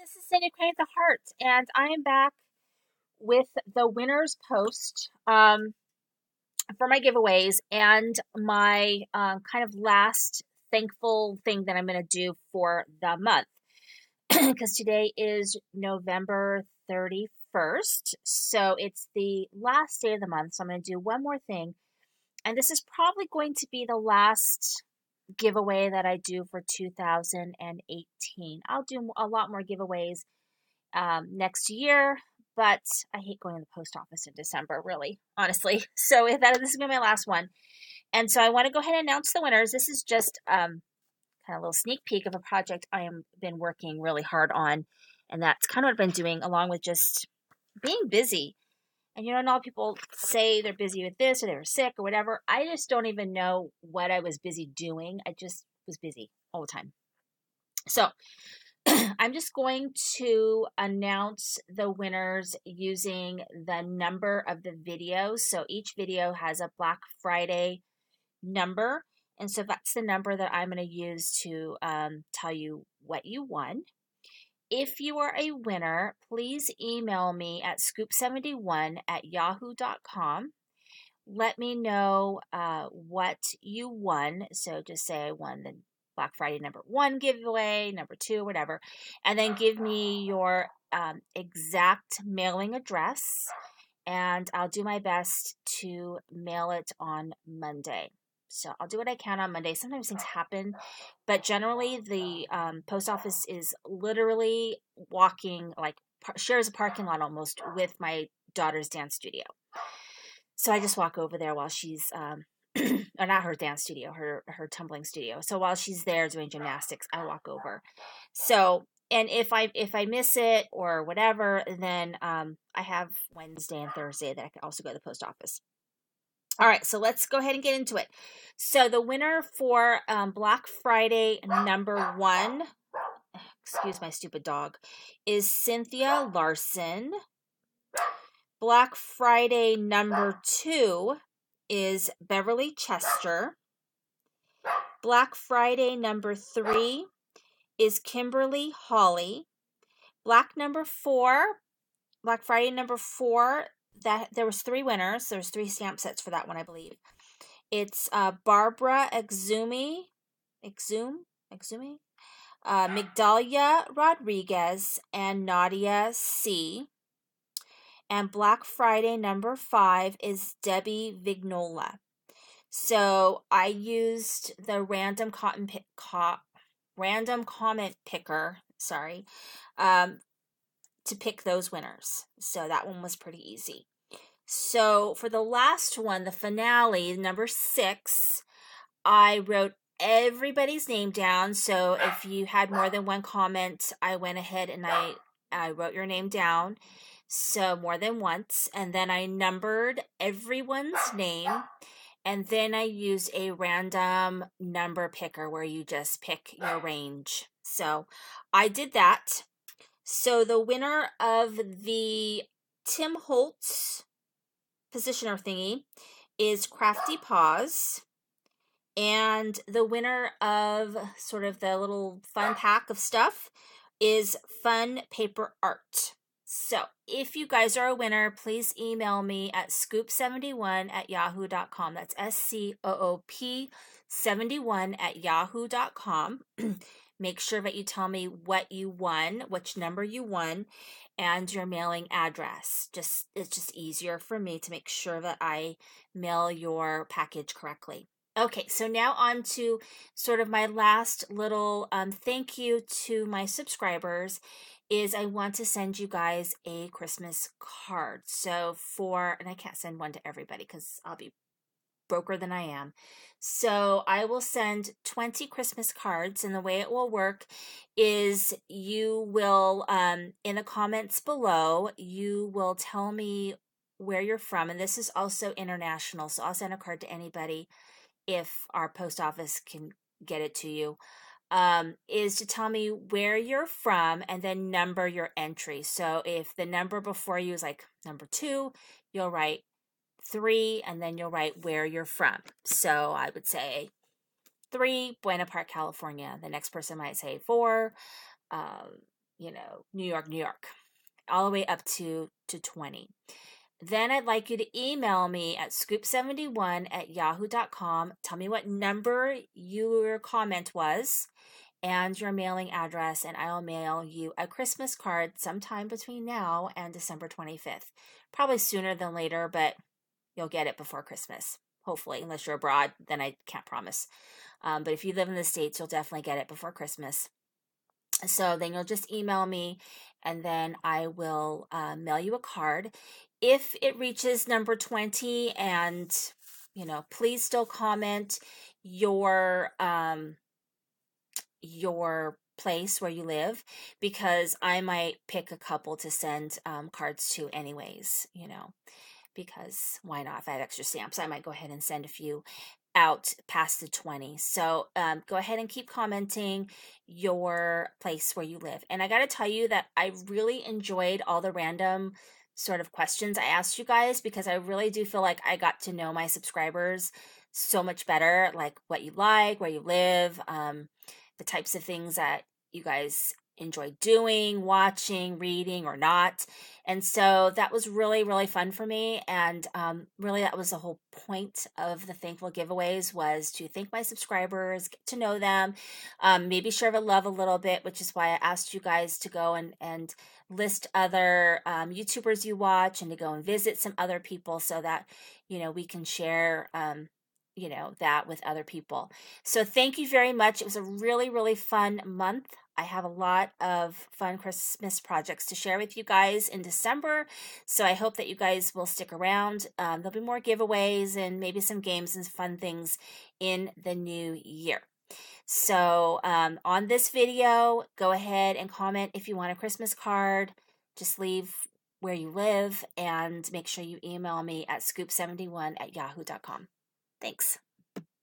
this is Cindy Crane the Heart, and I am back with the winners post for my giveaways and my kind of last thankful thing that I'm going to do for the month. Because today is November 31st, so it's the last day of the month, so I'm going to do one more thing, and this is probably going to be the last giveaway that I do for 2018. I'll do a lot more giveaways next year, but I hate going to the post office in December, really, honestly. So this is going to be my last one. And so I want to go ahead and announce the winners. This is just kind of a little sneak peek of a project I have been working really hard on. And that's kind of what I've been doing, along with just being busy. And a lot of people say they're busy with this or they were sick or whatever. I just don't even know what I was busy doing. I just was busy all the time. So I'm just going to announce the winners using the number of the videos. So each video has a Black Friday number. And so that's the number that I'm going to use to tell you what you won. If you are a winner, please email me at scoop71@yahoo.com. Let me know what you won. So just say I won the Black Friday number 1 giveaway, number 2, whatever. And then give me your exact mailing address. And I'll do my best to mail it on Monday. So I'll do what I can on Monday. Sometimes things happen, but generally the post office is literally walking, like shares a parking lot almost with my daughter's dance studio. So I just walk over there while she's, or not her dance studio, her tumbling studio. So while she's there doing gymnastics, I walk over. So, and if I miss it or whatever, then I have Wednesday and Thursday that I can also go to the post office. All right, so let's go ahead and get into it. So the winner for Black Friday number 1, excuse my stupid dog, is Cynthia Larson. Black Friday number 2 is Beverly Chester. Black Friday number 3 is Kimberly Hawley. Black Friday number 4, that there was 3 winners. There's 3 stamp sets for that one, I believe. It's Barbara Exume, Migdalia Rodriguez, and Nadia C. And Black Friday number 5 is Debbie Vignola. So I used the random comment picker, to pick those winners. So that one was pretty easy. So for the last one, the finale, number 6, I wrote everybody's name down. So if you had more than one comment, I went ahead and I wrote your name down. So more than once. And then I numbered everyone's name. And then I used a random number picker where you just pick your range. So I did that. So the winner of the Tim Holtz positioner thingy is Crafty Paws. And the winner of sort of the little fun pack of stuff is Fun Paper Art. So if you guys are a winner, please email me at scoop71@yahoo.com. That's SCOOP71@yahoo.com. Make sure that you tell me what you won, which number you won, and your mailing address. It's just easier for me to make sure that I mail your package correctly. Okay, so now on to sort of my last little thank you to my subscribers is I want to send you guys a Christmas card. So and I can't send one to everybody because I'll be broker than I am. So I will send 20 Christmas cards, and the way it will work is you will, in the comments below, you will tell me where you're from, and this is also international, so I'll send a card to anybody if our post office can get it to you, is to tell me where you're from and then number your entry. So if the number before you is like number 2, you'll write 3 and then you'll write where you're from. So I would say 3, Buena Park, California. The next person might say 4, New York, New York, all the way up to 20. Then I'd like you to email me at scoop71@yahoo.com. Tell me what number your comment was and your mailing address, and I'll mail you a Christmas card sometime between now and December 25th. Probably sooner than later, but you'll get it before Christmas. Hopefully, unless you're abroad, then I can't promise. But if you live in the States, you'll definitely get it before Christmas. So then you'll just email me, and then I will mail you a card. If it reaches number 20, and please still comment your place where you live, because I might pick a couple to send cards to anyways, because why not? If I had extra stamps, I might go ahead and send a few out past the 20. So go ahead and keep commenting your place where you live. And I got to tell you that I really enjoyed all the random sort of questions I asked you guys, because I really do feel like I got to know my subscribers so much better, like what you like, where you live, the types of things that you guys enjoy doing, watching, reading, or not. And so that was really, really fun for me. And really, that was the whole point of the thankful giveaways, was to thank my subscribers, get to know them, maybe share the love a little bit, which is why I asked you guys to go and list other YouTubers you watch, and to go and visit some other people, so that we can share that with other people. So thank you very much. It was a really, really fun month. I have a lot of fun Christmas projects to share with you guys in December, so I hope that you guys will stick around. There'll be more giveaways and maybe some games and fun things in the new year. So on this video, go ahead and comment if you want a Christmas card. Just leave where you live, and make sure you email me at scoop71@yahoo.com. Thanks.